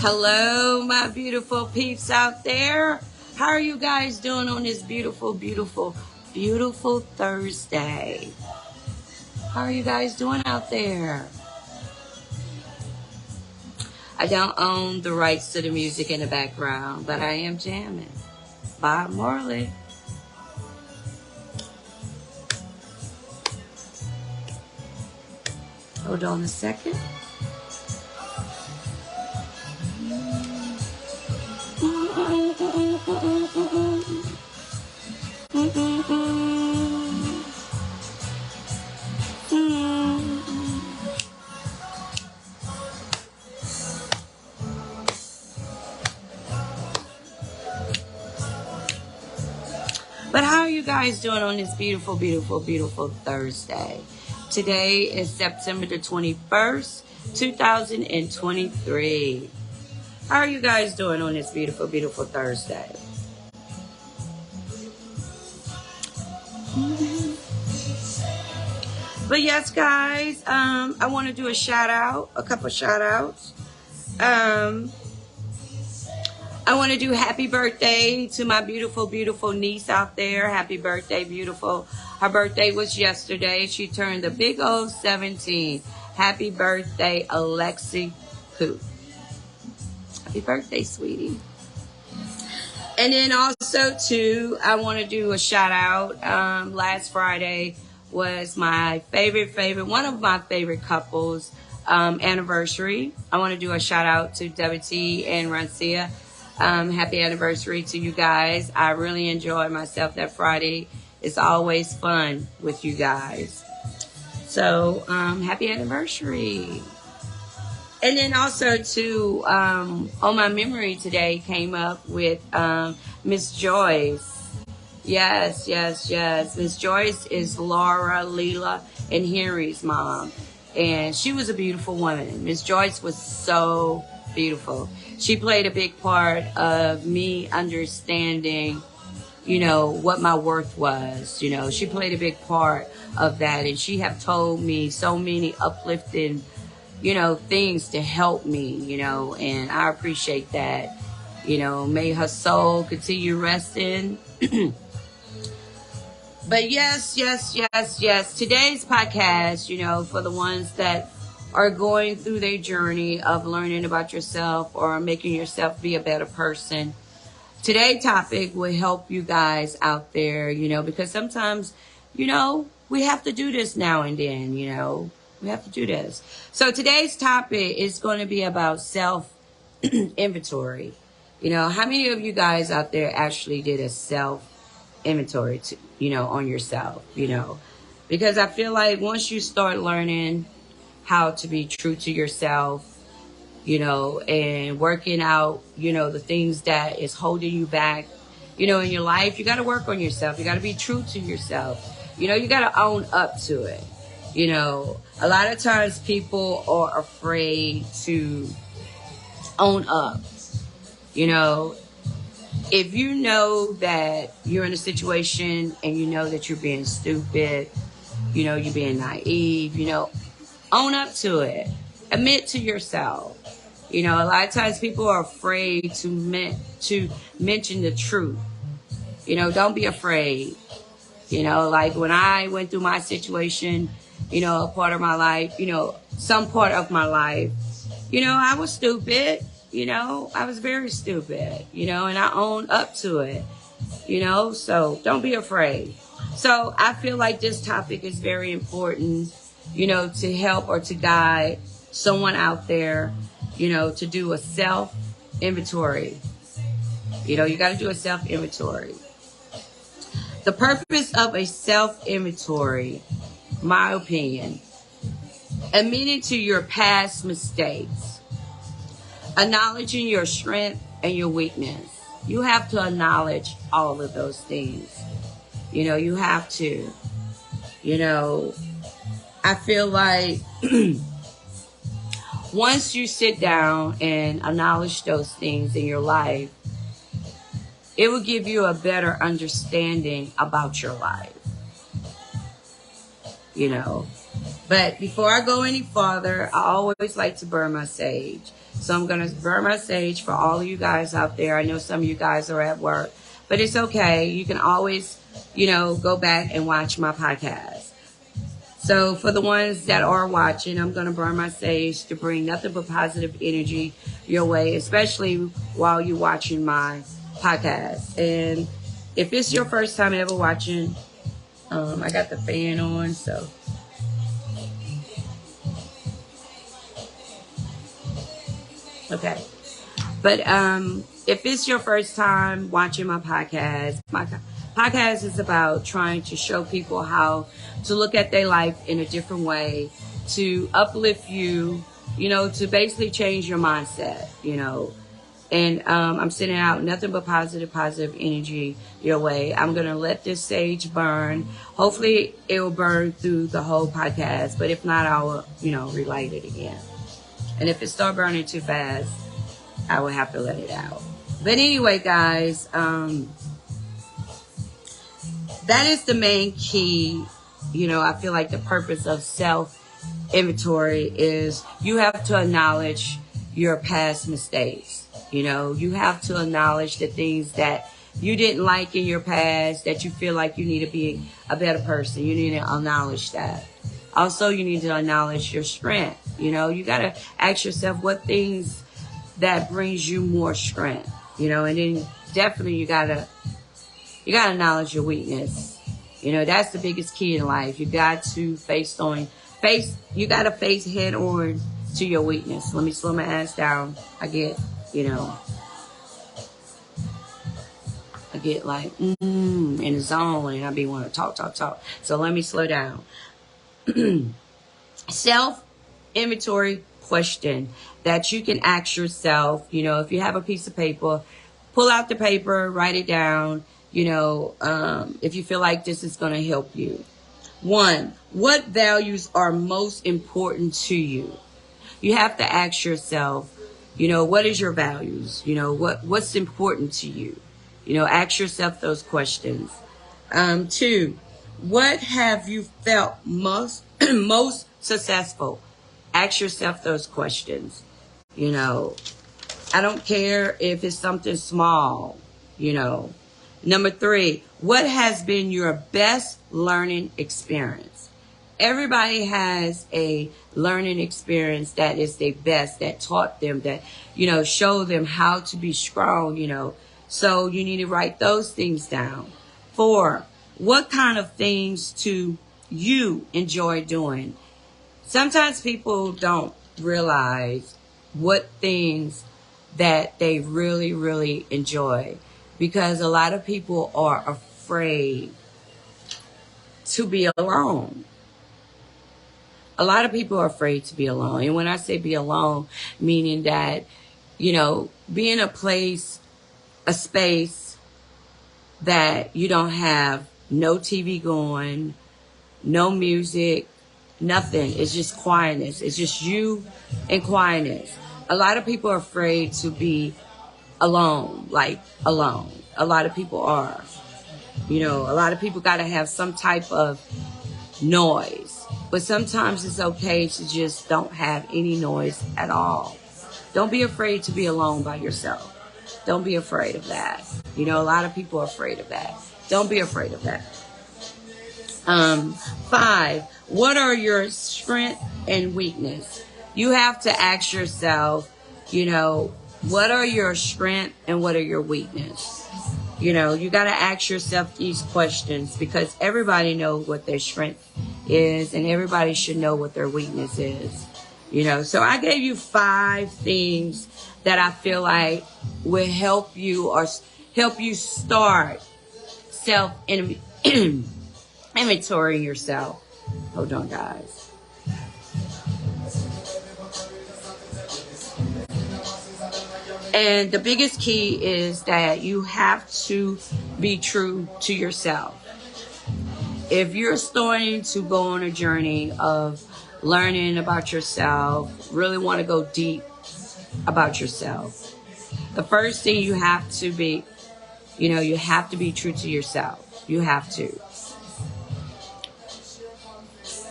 Hello, my beautiful peeps out there. How are you guys doing on this beautiful, beautiful, beautiful Thursday? How are you guys doing out there? I don't own the rights to the music in the background, but I am jamming. Bob Marley. Hold on a second. But how are you guys doing on this beautiful, beautiful, beautiful Thursday? Today is September the 21st, 2023. How are you guys doing on this beautiful, beautiful Thursday? But yes, guys, I want to do a shout out, a couple shout outs. I want to do happy birthday to my beautiful, beautiful niece out there. Happy birthday, beautiful. Her birthday was yesterday. She turned a big old 17. Happy birthday, Alexi Pooh. Happy birthday, sweetie. And then also, too, I want to do a shout out. Last Friday was my one of my favorite couples anniversary. I want to do a shout out to WT and Rancia. Happy anniversary to you guys. I really enjoyed myself that Friday. It's always fun with you guys. So, happy anniversary. And then also, too, on my memory today came up with Miss Joyce. Yes. Miss Joyce is Laura, Leela, and Henry's mom. And she was a beautiful woman. Miss Joyce was so beautiful. She played a big part of me understanding, what my worth was. She played a big part of that. And she have told me so many uplifting, things to help me, and I appreciate that. May her soul continue resting. But yes. Today's podcast, for the ones that are going through their journey of learning about yourself or making yourself be a better person. Today's topic will help you guys out there, because sometimes, we have to do this now and then, we have to do this. So today's topic is going to be about self-inventory. How many of you guys out there actually did a self-inventory, on yourself, because I feel like once you start learning how to be true to yourself, and working out, the things that is holding you back, in your life, you got to work on yourself. You got to be true to yourself. You got to own up to it. A lot of times people are afraid to own up. If you know that you're in a situation and you know that you're being stupid, you're being naive, own up to it. Admit to yourself. A lot of times people are afraid to mention the truth. Don't be afraid. Like when I went through my situation, a part of my life, some part of my life, I was stupid. I was very stupid, and I own up to it, so don't be afraid. So I feel like this topic is very important, to help or to guide someone out there, to do a self-inventory. You got to do a self-inventory. The purpose of a self-inventory, my opinion, admitting to your past mistakes, acknowledging your strength and your weakness. You have to acknowledge all of those things. You have to. I feel like once you sit down and acknowledge those things in your life, it will give you a better understanding about your life. But before I go any farther, I always like to burn my sage. So I'm going to burn my sage for all of you guys out there. I know some of you guys are at work, but it's okay. You can always, go back and watch my podcast. So for the ones that are watching, I'm going to burn my sage to bring nothing but positive energy your way, especially while you're watching my podcast. And if it's your first time ever watching, I got the fan on, so. Okay. But if it's your first time watching my podcast is about trying to show people how to look at their life in a different way, to uplift you, to basically change your mindset, And I'm sending out nothing but positive energy your way. I'm going to let this sage burn. Hopefully it will burn through the whole podcast. But if not, I will, relight it again. And if it starts burning too fast, I will have to let it out. But anyway, guys, that is the main key. I feel like the purpose of self-inventory is you have to acknowledge your past mistakes. You have to acknowledge the things that you didn't like in your past, that you feel like you need to be a better person. You need to acknowledge that. Also, you need to acknowledge your strength. You got to ask yourself what things that brings you more strength. And then definitely you gotta acknowledge your weakness. That's the biggest key in life. You got to face head on to your weakness. Let me slow my ass down. I get like in the zone, and I be want to talk. So let me slow down. Self-inventory question that you can ask yourself. If you have a piece of paper, pull out the paper, write it down. If you feel like this is going to help you. 1, what values are most important to you? You have to ask yourself, what is your values? What's important to you? Ask yourself those questions. 2, what have you felt most successful? Ask yourself those questions. I don't care if it's something small, Number 3, what has been your best learning experience? Everybody has a learning experience that is their best, that taught them, that, showed them how to be strong, So you need to write those things down. 4, what kind of things do you enjoy doing? Sometimes people don't realize what things that they really, really enjoy, because a lot of people are afraid to be alone. A lot of people are afraid to be alone. And when I say be alone, meaning that, be in a space that you don't have no TV going, no music, nothing. It's just quietness. It's just you and quietness. A lot of people are afraid to be alone, like alone. A lot of people are. A lot of people got to have some type of noise. But sometimes it's okay to just don't have any noise at all. Don't be afraid to be alone by yourself. Don't be afraid of that. A lot of people are afraid of that. Don't be afraid of that. 5, what are your strength and weakness? You have to ask yourself, what are your strength and what are your weakness? You got to ask yourself these questions, because everybody knows what their strength is and everybody should know what their weakness is. So I gave you 5 things that I feel like will help you or help you start self-inventorying yourself. Hold on, guys. And the biggest key is that you have to be true to yourself. If you're starting to go on a journey of learning about yourself, really want to go deep about yourself, the first thing you have to be, you have to be true to yourself. You have to.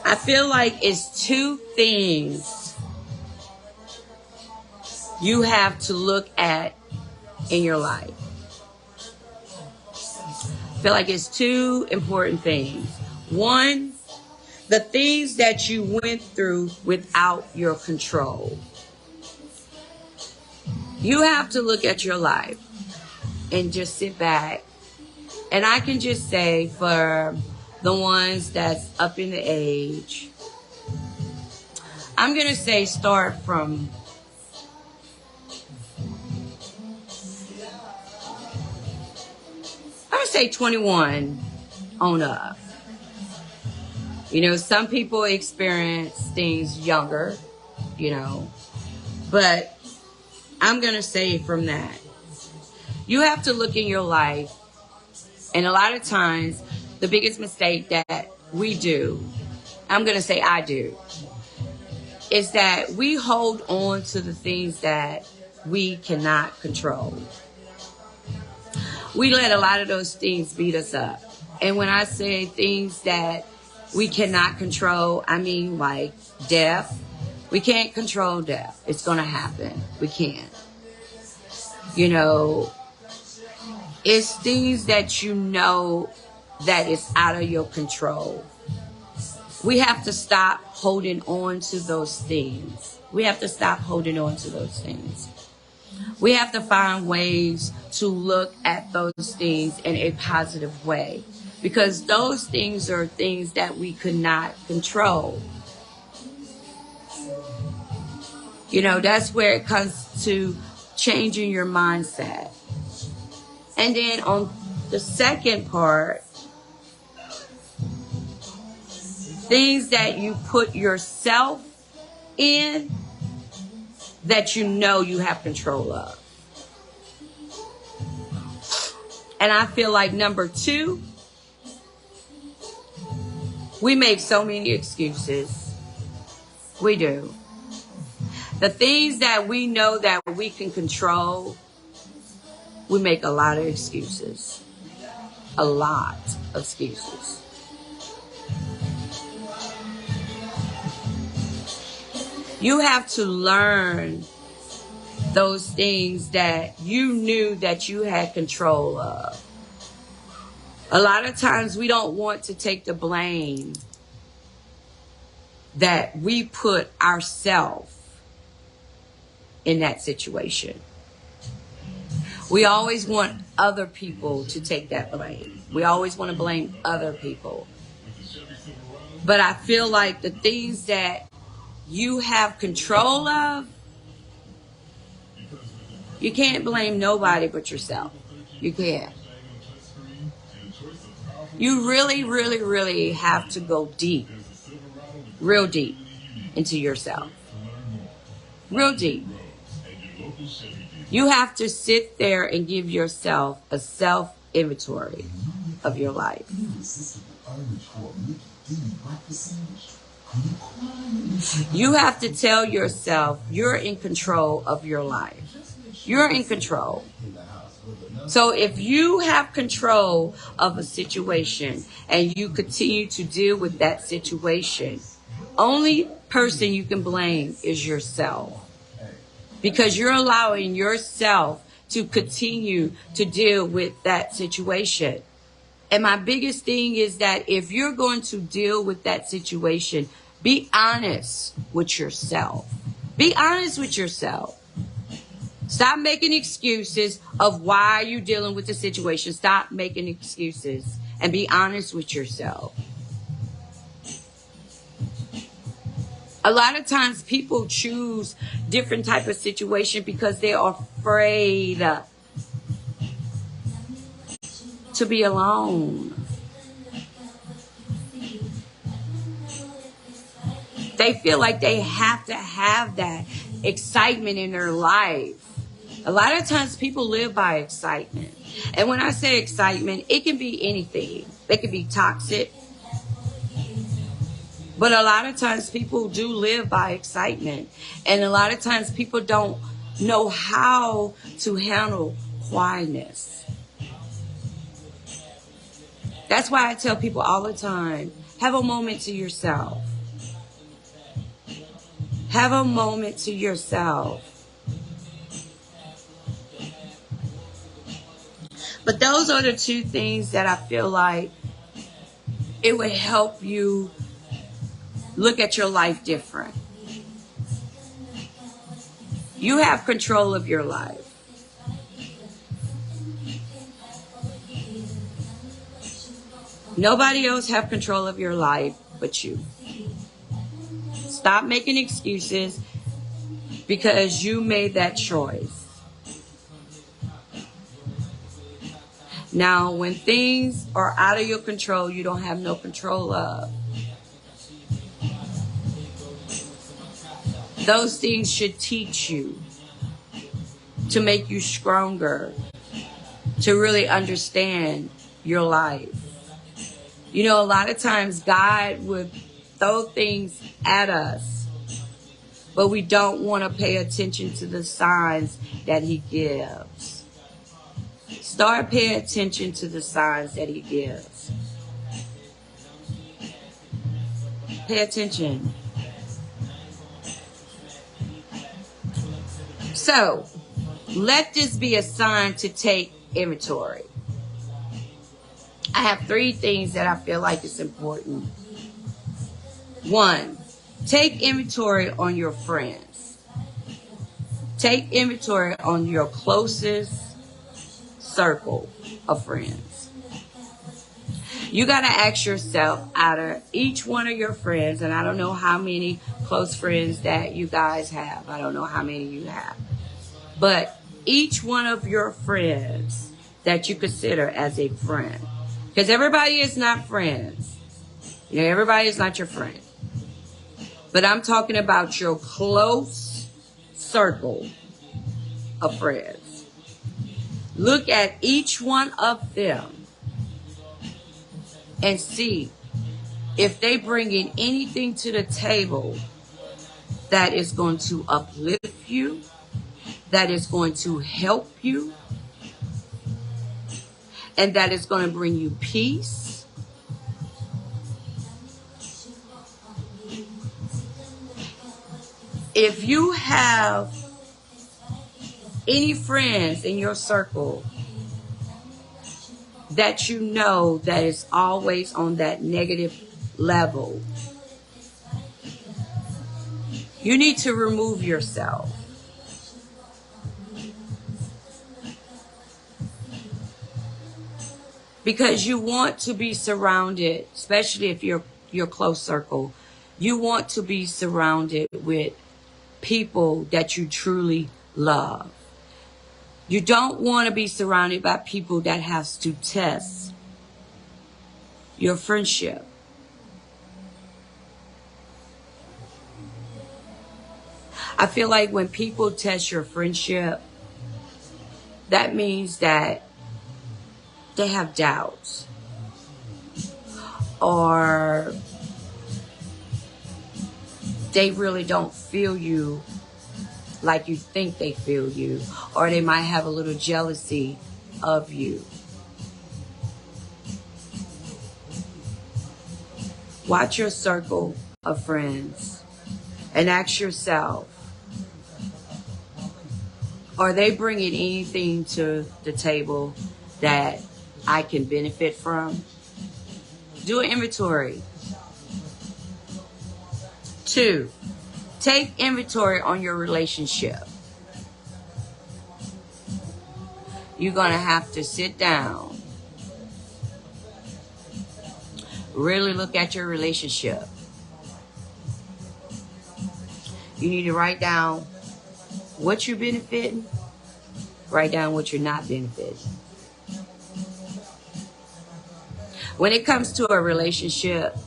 I feel like it's two things you have to look at in your life. I feel like it's two important things. One, the things that you went through without your control. You have to look at your life and just sit back. And I can just say for the ones that's up in the age, I'm going to say start from I would say 21 on up. You know, some people experience things younger, you know, but I'm going to say from that. You have to look in your life, and a lot of times, the biggest mistake that we do, I'm going to say I do, is that we hold on to the things that we cannot control. We let a lot of those things beat us up. And when I say things that we cannot control, I mean like death. We can't control death. It's going to happen. We can't. You know, it's things that you know that is out of your control. We have to stop holding on to those things. We have to stop holding on to those things. We have to find ways to look at those things in a positive way, because those things are things that we could not control. You know, that's where it comes to changing your mindset. And then on the second part, things that you put yourself in that you know you have control of. And I feel like number two, we make so many excuses. We do. The things that we know that we can control, we make a lot of excuses. A lot of excuses. You have to learn those things that you knew that you had control of. A lot of times we don't want to take the blame that we put ourselves in that situation. We always want other people to take that blame. We always want to blame other people. But I feel like the things that you have control of, you can't blame nobody but yourself. You can't. You really, really, really have to go deep, real deep into yourself. Real deep. You have to sit there and give yourself a self-inventory of your life. You have to tell yourself you're in control of your life. You're in control. So if you have control of a situation and you continue to deal with that situation, only person you can blame is yourself. Because you're allowing yourself to continue to deal with that situation. And my biggest thing is that if you're going to deal with that situation, be honest with yourself. Be honest with yourself. Stop making excuses of why you're dealing with the situation. Stop making excuses and be honest with yourself. A lot of times people choose different type of situation because they are afraid to be alone. They feel like they have to have that excitement in their life. A lot of times people live by excitement. And when I say excitement, it can be anything. It can be toxic. But a lot of times people do live by excitement. And a lot of times people don't know how to handle quietness. That's why I tell people all the time, have a moment to yourself. Have a moment to yourself. But those are the two things that I feel like it would help you look at your life different. You have control of your life. Nobody else have control of your life but you. Stop making excuses because you made that choice. Now, when things are out of your control, you don't have no control of. Those things should teach you to make you stronger, to really understand your life. You know, a lot of times God would throw things at us, but we don't want to pay attention to the signs that He gives. Start paying attention to the signs that He gives. Pay attention. So, let this be a sign to take inventory. I have 3 things that I feel like is important. 1, take inventory on your friends. Take inventory on your closest circle of friends. You got to ask yourself, out of each one of your friends, and I don't know how many close friends that you guys have. I don't know how many you have. But each one of your friends that you consider as a friend. Because everybody is not friends. You know, everybody is not your friend. But I'm talking about your close circle of friends. Look at each one of them and see if they bring in anything to the table that is going to uplift you, that is going to help you, and that is going to bring you peace. If you have any friends in your circle that you know that is always on that negative level, you need to remove yourself. Because you want to be surrounded, especially if you're your close circle, you want to be surrounded with people that you truly love. You don't want to be surrounded by people that has to test your friendship. I feel like when people test your friendship, that means that they have doubts, or they really don't feel you like you think they feel you, or they might have a little jealousy of you. Watch your circle of friends and ask yourself, are they bringing anything to the table that I can benefit from? Do an inventory. 2, take inventory on your relationship. You're going to have to sit down, really look at your relationship. You need to write down what you're benefiting, write down what you're not benefiting. When it comes to a relationship,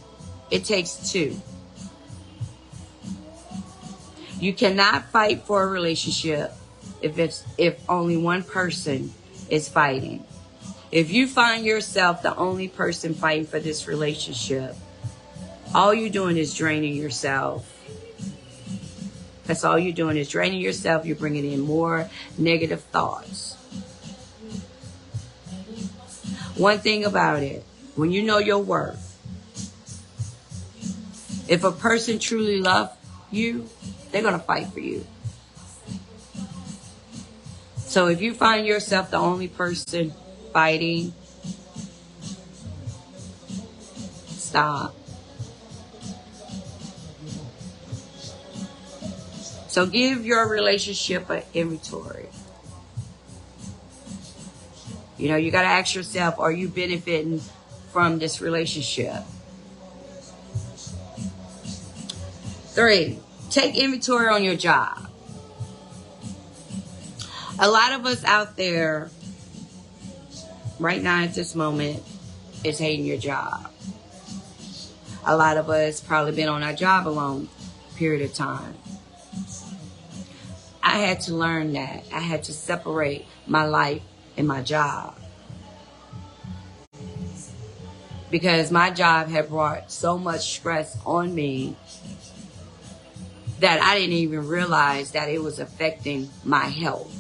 it takes 2. You cannot fight for a relationship if only one person is fighting. If you find yourself the only person fighting for this relationship, all you're doing is draining yourself. That's all you're doing is draining yourself. You're bringing in more negative thoughts. One thing about it, when you know your worth, if a person truly loves you, They're going to fight for you. So if you find yourself the only person fighting, stop. So give your relationship an inventory. You know, you got to ask yourself, are you benefiting from this relationship? 3, take inventory on your job. A lot of us out there right now at this moment is hating your job. A lot of us probably been on our job a long period of time. I had to learn that. I had to separate my life and my job. Because my job had brought so much stress on me that I didn't even realize that it was affecting my health.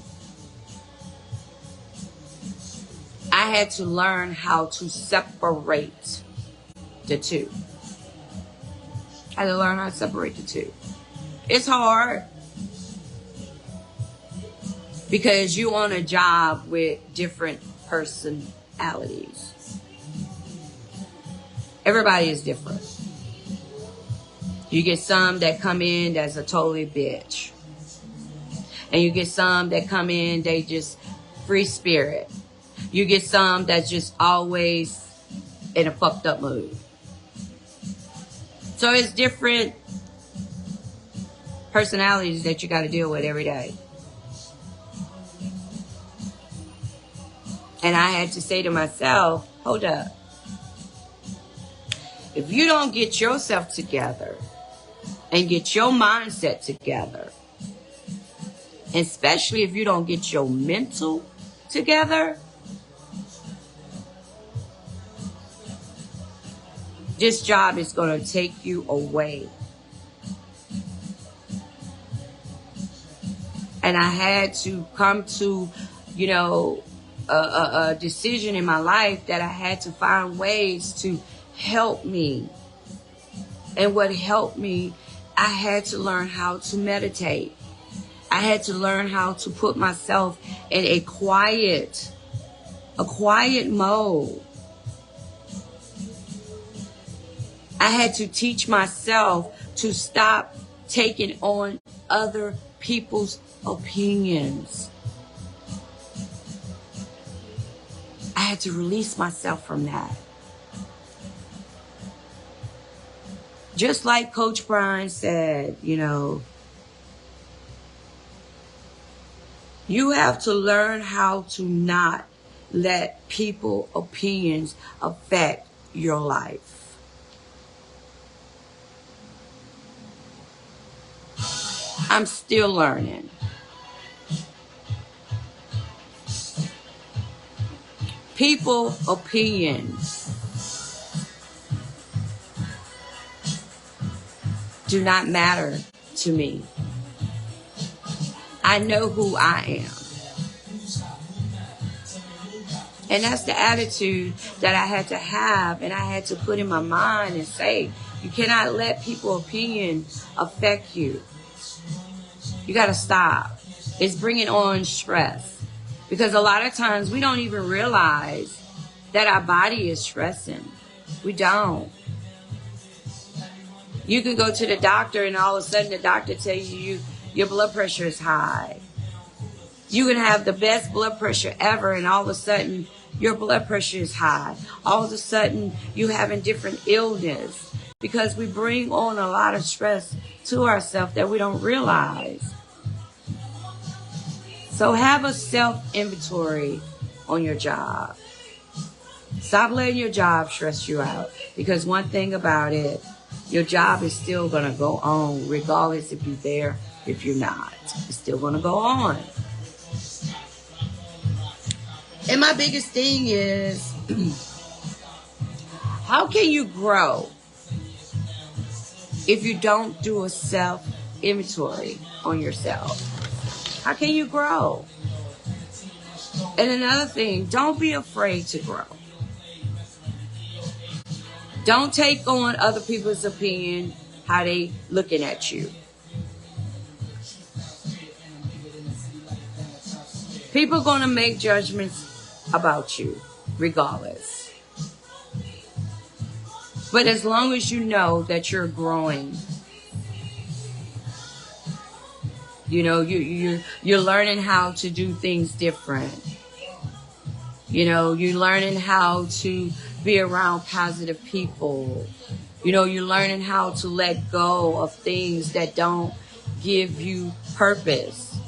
I had to learn how to separate the two. I had to learn how to separate the two. It's hard because you're on a job with different personalities. Everybody is different. You get some that come in that's a totally bitch. And you get some that come in, they just free spirit. You get some that's just always in a fucked up mood. So it's different personalities that you got to deal with every day. And I had to say to myself, hold up. If you don't get yourself together and get your mindset together, especially if you don't get your mental together, this job is going to take you away. And I had to come to, a decision in my life that I had to find ways to help me. And what helped me, I had to learn how to meditate. I had to learn how to put myself in a quiet mode. I had to teach myself to stop taking on other people's opinions. I had to release myself from that. Just like Coach Brian said, you have to learn how to not let people's opinions affect your life. I'm still learning. People opinions do not matter to me. I know who I am. And that's the attitude that I had to have, and I had to put in my mind and say, you cannot let people's opinions affect you. You got to stop. It's bringing on stress. Because a lot of times we don't even realize that our body is stressing. We don't. You can go to the doctor and all of a sudden the doctor tells you your blood pressure is high. You can have the best blood pressure ever and all of a sudden your blood pressure is high. All of a sudden you having different illness because we bring on a lot of stress to ourselves that we don't realize. So have a self-inventory on your job. Stop letting your job stress you out. Because one thing about it, your job is still going to go on regardless if you're there, if you're not. It's still going to go on. And my biggest thing is, how can you grow if you don't do a self-inventory on yourself? How can you grow? And another thing, don't be afraid to grow. Don't take on other people's opinion, how they looking at you. People are going to make judgments about you regardless. But as long as you know that you're growing, you know, you're learning how to do things different. You know, you're learning how to be around positive people. You know, you're learning how to let go of things that don't give you purpose.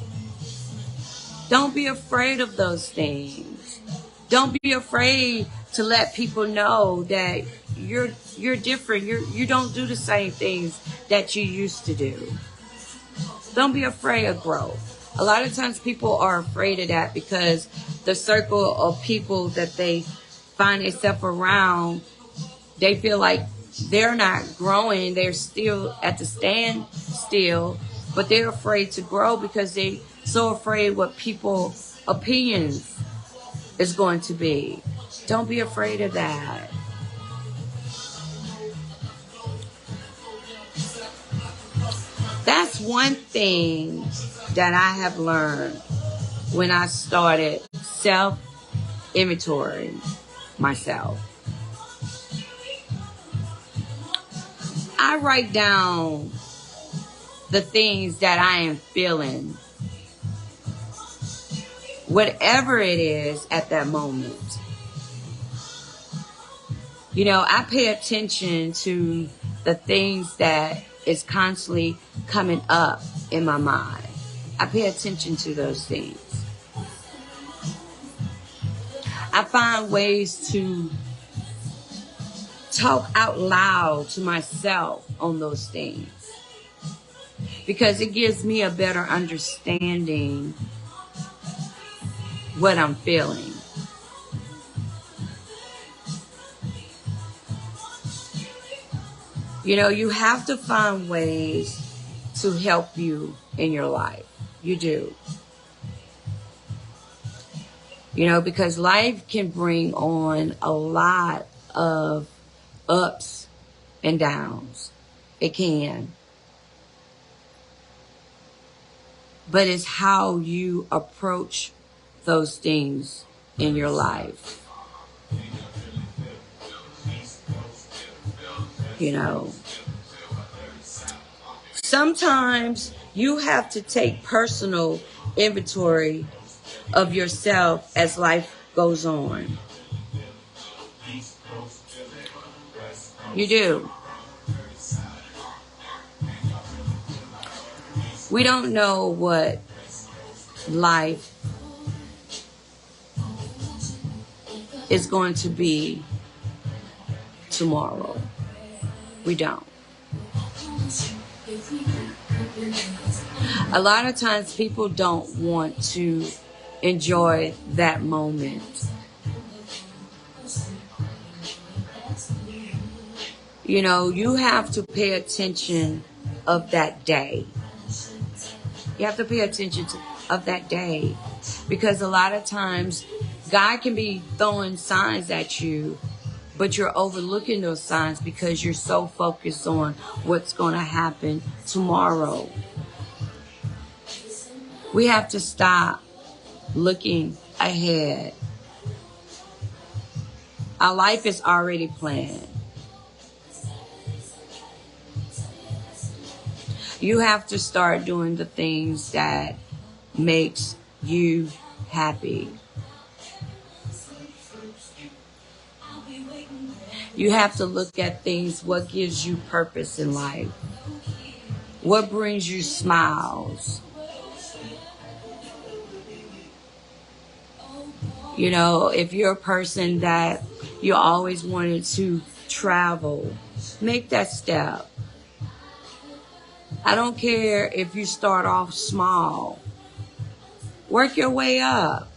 Don't be afraid of those things. Don't be afraid to let people know that you're different. You don't do the same things that you used to do. Don't be afraid of growth. A lot of times people are afraid of that because the circle of people that they find themselves around, they feel like they're not growing. They're still at the standstill, but they're afraid to grow because they're so afraid what people's opinions is going to be. Don't be afraid of that. That's one thing that I have learned when I started self-inventory myself. I write down the things that I am feeling, whatever it is at that moment. You know, I pay attention to the things that is constantly coming up in my mind. I pay attention to those things. I find ways to talk out loud to myself on those things because it gives me a better understanding what I'm feeling. You know, you have to find ways to help you in your life. You do. You know, because life can bring on a lot of ups and downs. It can. But it's how you approach those things in your life. You know, sometimes you have to take personal inventory of yourself as life goes on. You do. We don't know what life is going to be tomorrow. We don't. A lot of times people don't want to enjoy that moment. You know, you have to pay attention of that day. You have to pay attention of that day. Because a lot of times God can be throwing signs at you, but you're overlooking those signs because you're so focused on what's going to happen tomorrow. We have to stop looking ahead. Our life is already planned. You have to start doing the things that makes you happy. You have to look at things, what gives you purpose in life? What brings you smiles? You know, if you're a person that you always wanted to travel, make that step. I don't care if you start off small. Work your way up.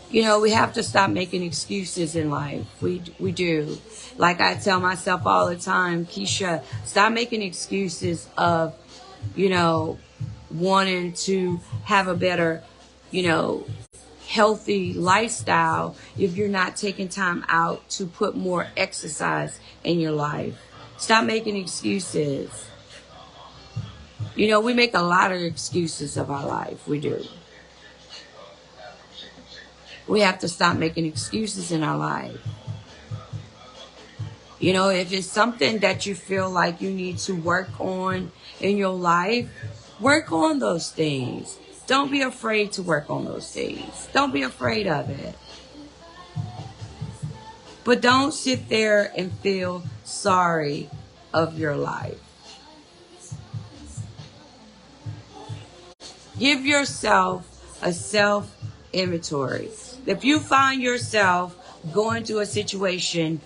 You know, we have to stop making excuses in life. We do. Like I tell myself all the time, Keisha, stop making excuses of, you know, wanting to have a better, you know, healthy lifestyle if you're not taking time out to put more exercise in your life. Stop making excuses. You know, we make a lot of excuses of our life. We do. We have to stop making excuses in our life. You know, if it's something that you feel like you need to work on in your life, work on those things. Don't be afraid to work on those things. Don't be afraid of it. But don't sit there and feel sorry of your life. Give yourself a self-inventory. If you find yourself going through a situation,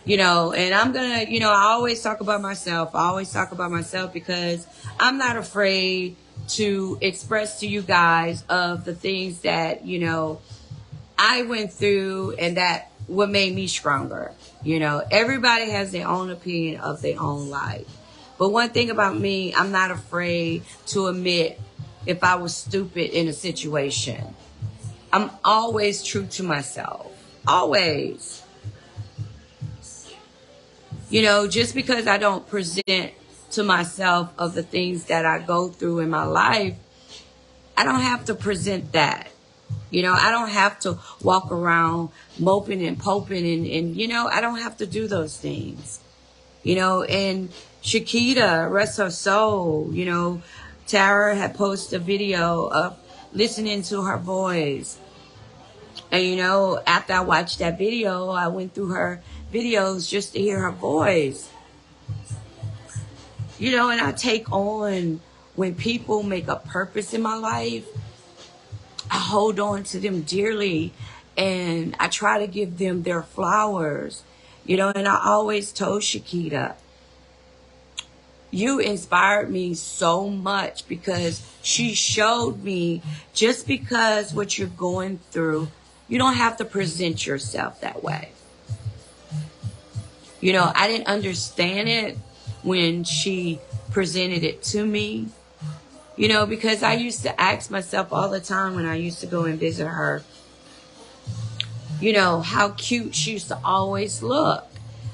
you know, and I'm going to, you know, I always talk about myself. I always talk about myself because I'm not afraid to express to you guys of the things that, you know, I went through and that what made me stronger. You know, everybody has their own opinion of their own life. But one thing about me, I'm not afraid to admit if I was stupid in a situation. I'm always true to myself. Always. You know, just because I don't present to myself of the things that I go through in my life, I don't have to present that. You know, I don't have to walk around moping and poping and you know, I don't have to do those things. You know, and Shakita, rest her soul, you know, Tara had posted a video of listening to her voice. And, you know, after I watched that video, I went through her videos just to hear her voice. You know, and I take on when people make a purpose in my life, I hold on to them dearly and I try to give them their flowers. You know, and I always told Shakita, you inspired me so much because she showed me just because what you're going through, you don't have to present yourself that way. You know, I didn't understand it when she presented it to me, you know, because I used to ask myself all the time when I used to go and visit her, you know, how cute she used to always look.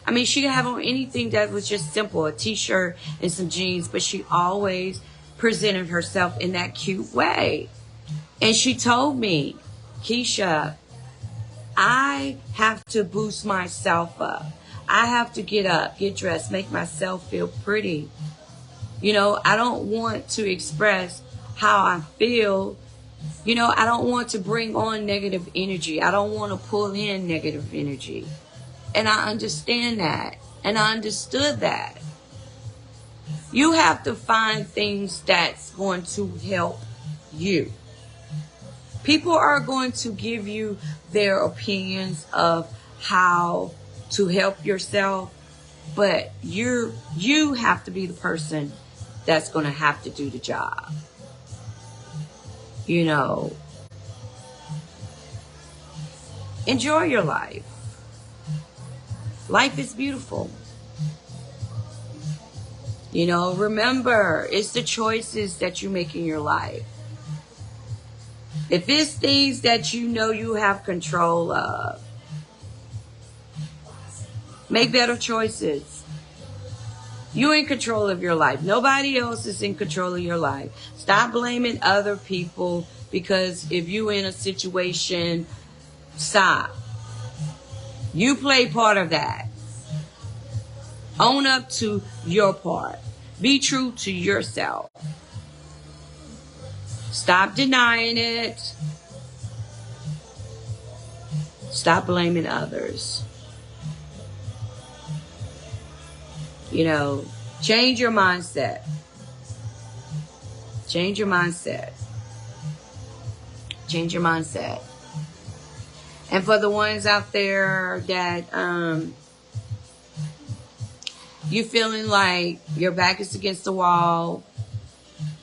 I mean, she could have on anything that was just simple, a t-shirt and some jeans, but she always presented herself in that cute way. And she told me, Keisha, I have to boost myself up. I have to get up, get dressed, make myself feel pretty. You know, I don't want to express how I feel. You know, I don't want to bring on negative energy. I don't want to pull in negative energy. And I understand that. And I understood that. You have to find things that's going to help you. People are going to give you their opinions of how to help yourself, but you have to be the person that's going to have to do the job. You know, enjoy your life. Life is beautiful. You know, remember, it's the choices that you make in your life. If it's things that you know you have control of, make better choices. You're in control of your life. Nobody else is in control of your life. Stop blaming other people because if you're in a situation, stop. You play part of that. Own up to your part. Be true to yourself. Stop denying it. Stop blaming others. You know, change your mindset. Change your mindset. Change your mindset. And for the ones out there that you feeling like your back is against the wall,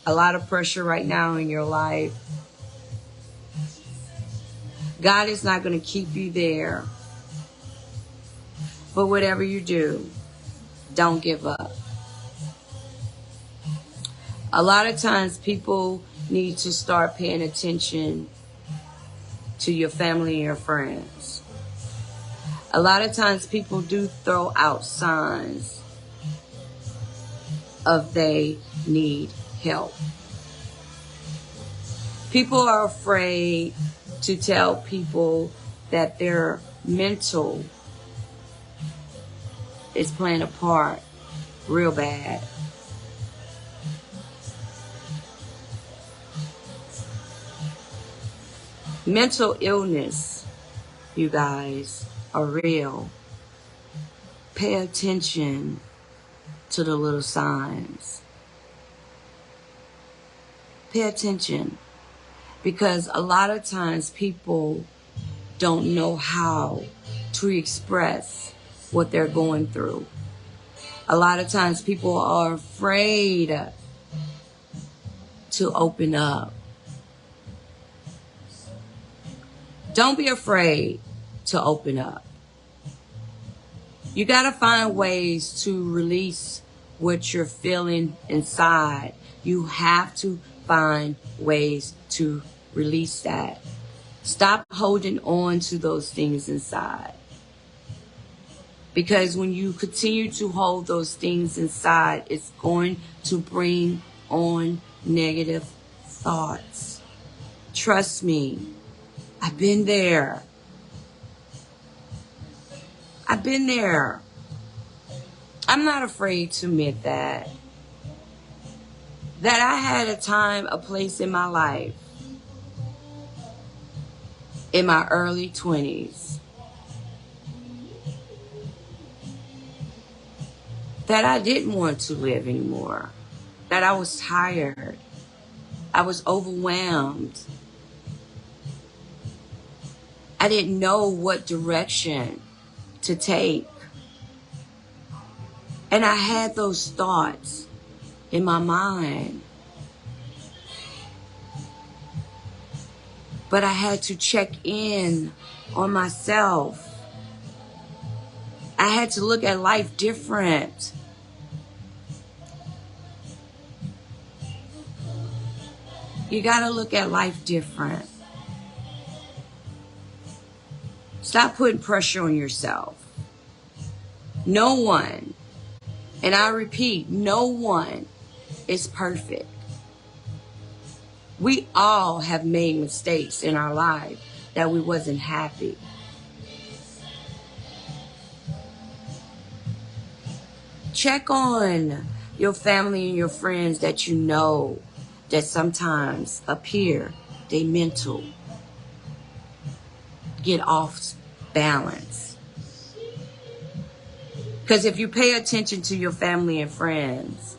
a lot of pressure right now in your life, God is not going to keep you there. But whatever you do, don't give up. A lot of times people need to start paying attention to your family and your friends. A lot of times people do throw out signs of they need help. People are afraid to tell people that their mental is playing a part real bad. Mental illness, you guys, are real. Pay attention to the little signs. Pay attention. Because a lot of times people don't know how to express what they're going through. A lot of times people are afraid to open up. Don't be afraid to open up. You got to find ways to release what you're feeling inside. You have to find ways to release that. Stop holding on to those things inside. Because when you continue to hold those things inside, it's going to bring on negative thoughts. Trust me, I've been there. I've been there. I'm not afraid to admit that. That I had a time, a place in my life, in my early 20s, that I didn't want to live anymore. That I was tired. I was overwhelmed. I didn't know what direction to take. And I had those thoughts in my mind. But I had to check in on myself. I had to look at life different. You gotta look at life different. Stop putting pressure on yourself. No one, and I repeat, no one is perfect. We all have made mistakes in our life that we wasn't happy. Check on your family and your friends that you know that sometimes appear they mental get off balance. Because if you pay attention to your family and friends,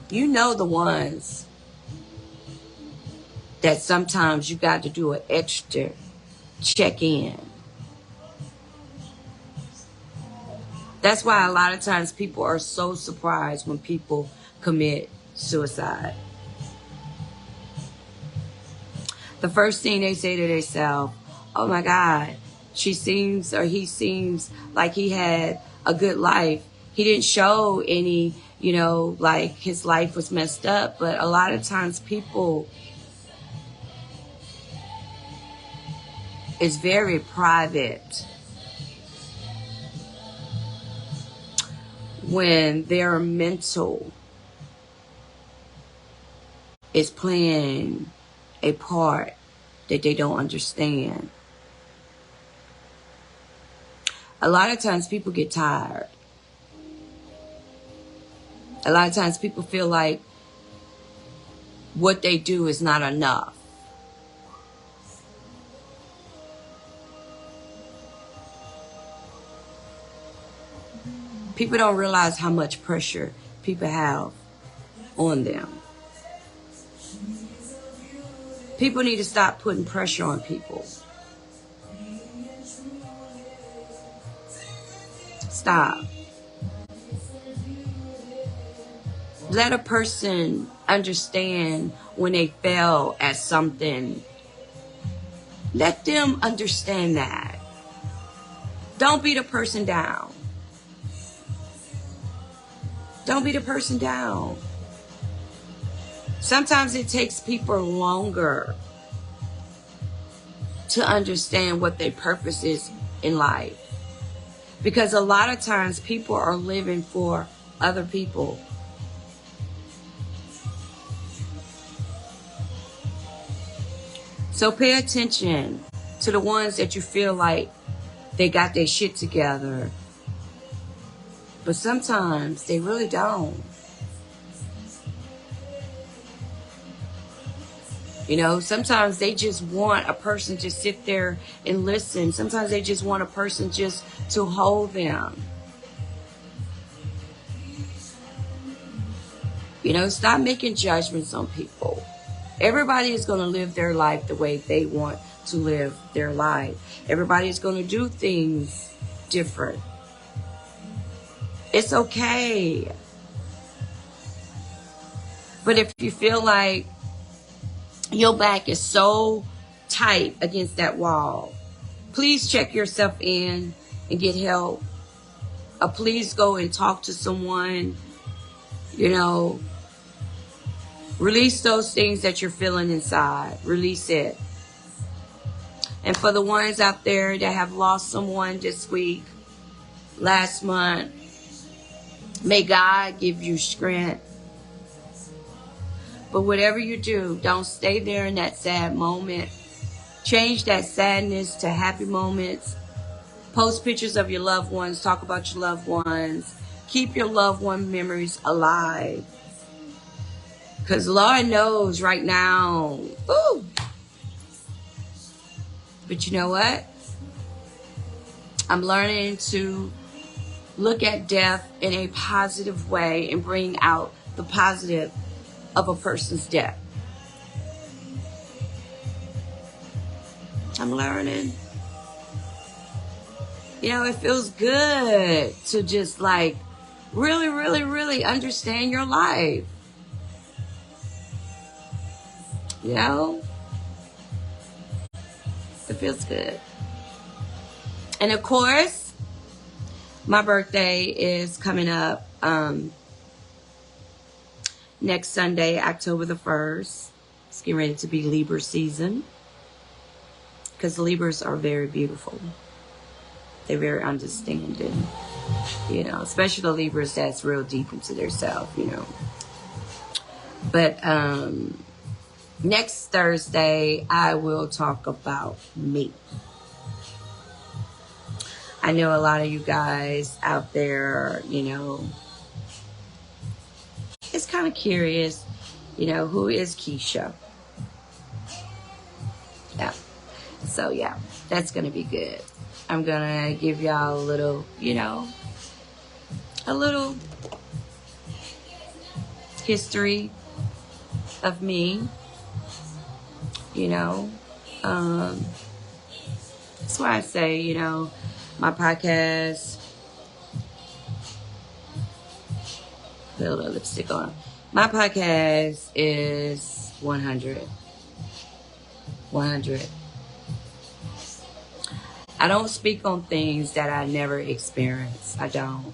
you know the ones that sometimes you got to do an extra check in. That's why a lot of times people are so surprised when people commit suicide. The first thing they say to themselves, oh my God, she seems or he seems like he had a good life. He didn't show any, like his life was messed up. But a lot of times people, it's very private when their mental is playing a part that they don't understand. A lot of times people get tired. A lot of times people feel like what they do is not enough. People don't realize how much pressure people have on them. People need to stop putting pressure on people. Stop. Let a person understand when they fail at something. Let them understand that. Don't beat a person down. Don't beat a person down. Sometimes it takes people longer to understand what their purpose is in life. Because a lot of times people are living for other people. So pay attention to the ones that you feel like they got their shit together. But sometimes they really don't. You know, sometimes they just want a person to sit there and listen. Sometimes they just want a person just to hold them. You know, stop making judgments on people. Everybody is going to live their life the way they want to live their life. Everybody is going to do things different. It's okay. But if you feel like your back is so tight against that wall, please check yourself in and get help. Please go and talk to someone. You know, release those things that you're feeling inside. Release it. And for the ones out there that have lost someone this week, last month, may God give you strength. But whatever you do, don't stay there in that sad moment. Change that sadness to happy moments. Post pictures of your loved ones. Talk about your loved ones. Keep your loved one memories alive. Because Lord knows right now. Ooh. But you know what? I'm learning to look at death in a positive way and bring out the positive of a person's death. I'm learning. You know, it feels good to just like really, really, really understand your life. You know? It feels good. And of course, my birthday is coming up next Sunday, October the 1st. It's getting ready to be Libra season. Because Libras are very beautiful. They're very understanding. You know, especially the Libras that's real deep into their self, you know. But next Thursday, I will talk about me. I know a lot of you guys out there, you know, is kind of curious, you know, who is Keisha? Yeah. So, yeah, that's going to be good. I'm going to give y'all a little, you know, a little history of me, you know. That's why I say, you know, my podcast, put a little lipstick on. My podcast is 100. 100. I don't speak on things that I never experienced. I don't.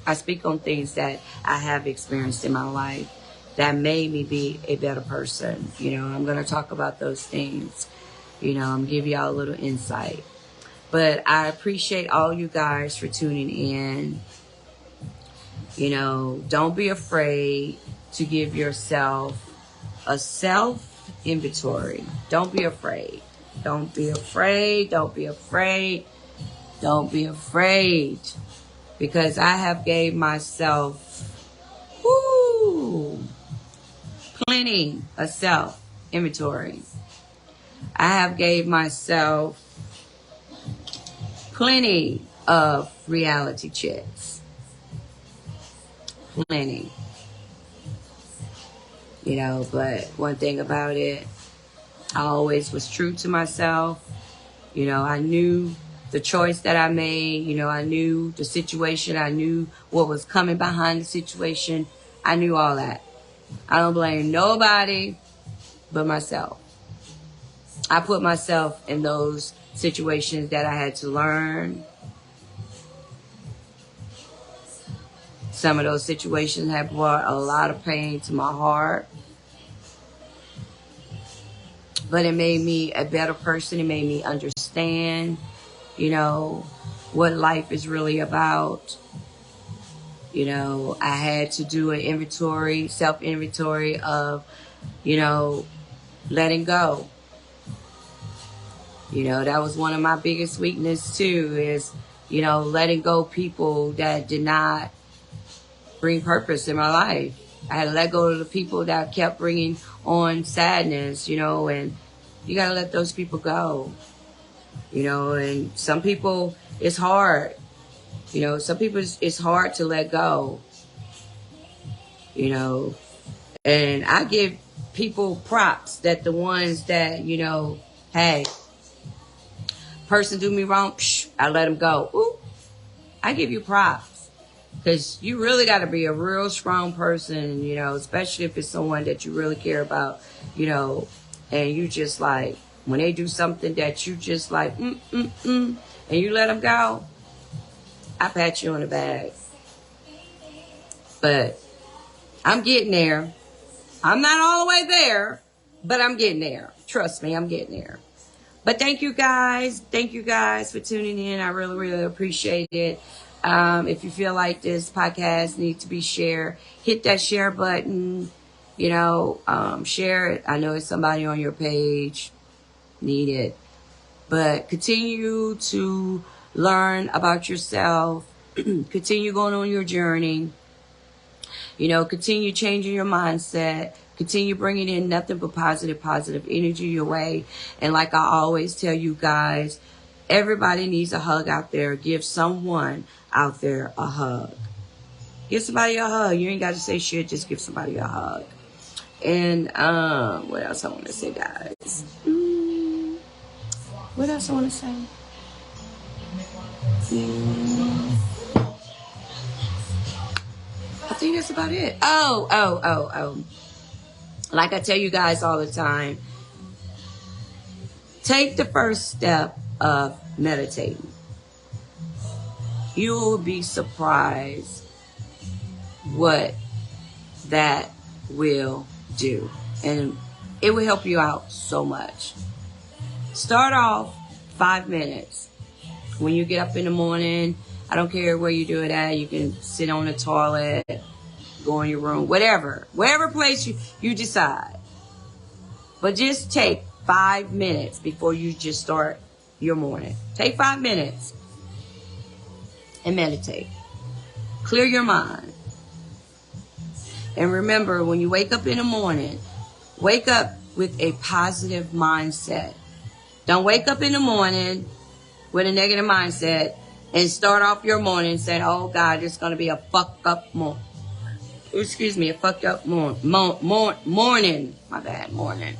I speak on things that I have experienced in my life that made me be a better person. You know, I'm going to talk about those things. You know, I'm going to give y'all a little insight. But I appreciate all you guys for tuning in. You know, don't be afraid to give yourself a self-inventory. Don't be afraid. Don't be afraid. Don't be afraid. Don't be afraid. Because I have gave myself plenty of self-inventory. I have gave myself plenty of reality checks. Plenty. You know, but one thing about it, I always was true to myself. You know, I knew the choice that I made. You know, I knew the situation. I knew what was coming behind the situation. I knew all that. I don't blame nobody but myself. I put myself in those situations that I had to learn. Some of those situations have brought a lot of pain to my heart. But it made me a better person. It made me understand, you know, what life is really about. You know, I had to do an inventory, self-inventory of, you know, letting go. You know, that was one of my biggest weaknesses too, is, you know, letting go people that did not bring purpose in my life. I had to let go of the people that kept bringing on sadness, you know, and you got to let those people go, you know, and some people, it's hard. You know, some people, it's hard to let go, you know, and I give people props that the ones that, you know, hey, person do me wrong, I let them go. Ooh, I give you props. Because you really got to be a real strong person, you know, especially if it's someone that you really care about, you know, and you just like, when they do something that you just like, and you let them go, I pat you on the back. But I'm getting there. I'm not all the way there, but I'm getting there. Trust me, I'm getting there. But thank you guys. Thank you guys for tuning in. I really, really appreciate it. If you feel like this podcast needs to be shared, hit that share button, you know, share it. I know it's somebody on your page need it, but continue to learn about yourself, continue going on your journey, you know, continue changing your mindset, continue bringing in nothing but positive energy your way. And like I always tell you guys, everybody needs a hug out there. Give someone out there a hug. Give somebody a hug. You ain't got to say shit. Just give somebody a hug. And what else I want to say, guys? What else I want to say? I think that's about it. Oh. Like I tell you guys all the time, take the first step of meditating. You will be surprised what that will do. And it will help you out so much. Start off 5 minutes. When you get up in the morning, I don't care where you do it at. You can sit on the toilet, go in your room, whatever place you decide. But just take 5 minutes before you just start your morning. Take 5 minutes and meditate. Clear your mind. And remember, when you wake up in the morning, wake up with a positive mindset. Don't wake up in the morning with a negative mindset and start off your morning saying, oh God, it's going to be a fucked up morning. Excuse me, a fucked up morning. My bad, morning.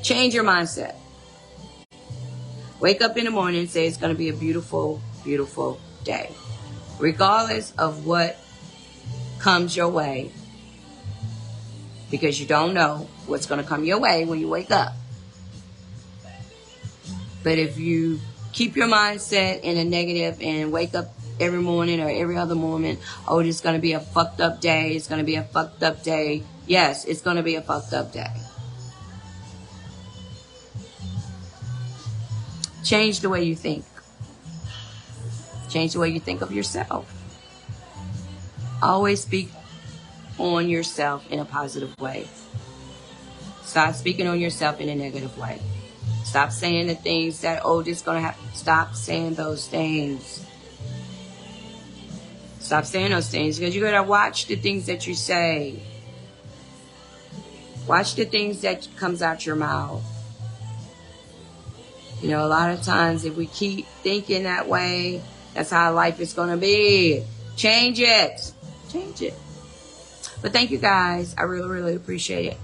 Change your mindset. Wake up in the morning and say it's going to be a beautiful, beautiful day. Regardless of what comes your way, because you don't know what's going to come your way when you wake up. But if you keep your mindset in a negative and wake up every morning or every other moment, oh, it's going to be a fucked up day. It's going to be a fucked up day. Yes, it's going to be a fucked up day. Change the way you think. Change the way you think of yourself. Always speak on yourself in a positive way. Stop speaking on yourself in a negative way. Stop saying the things that, oh, this is going to happen. Stop saying those things. Stop saying those things, because you got to watch the things that you say. Watch the things that comes out your mouth. You know, a lot of times if we keep thinking that way, that's how life is going to be. Change it. Change it. But thank you guys. I really, really appreciate it.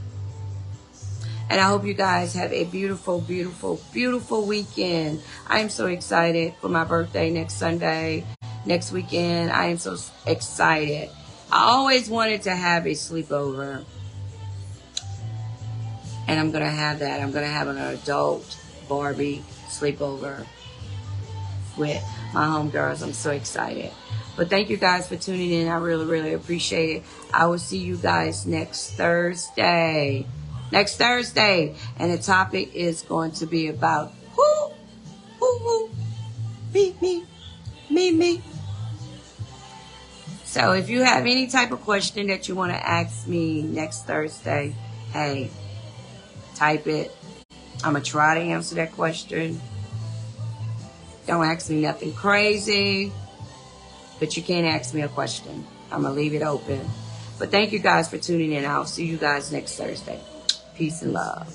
And I hope you guys have a beautiful, beautiful, beautiful weekend. I am so excited for my birthday next Sunday, next weekend. I am so excited. I always wanted to have a sleepover. And I'm going to have that. I'm going to have an adult Barbie sleepover with my homegirls. I'm so excited. But thank you guys for tuning in. I really, really appreciate it. I will see you guys next Thursday. Next Thursday. And the topic is going to be about who, me. So if you have any type of question that you want to ask me next Thursday, hey, type it. I'm going to try to answer that question. Don't ask me nothing crazy, but you can't ask me a question. I'm going to leave it open. But thank you guys for tuning in. I'll see you guys next Thursday. Peace and love.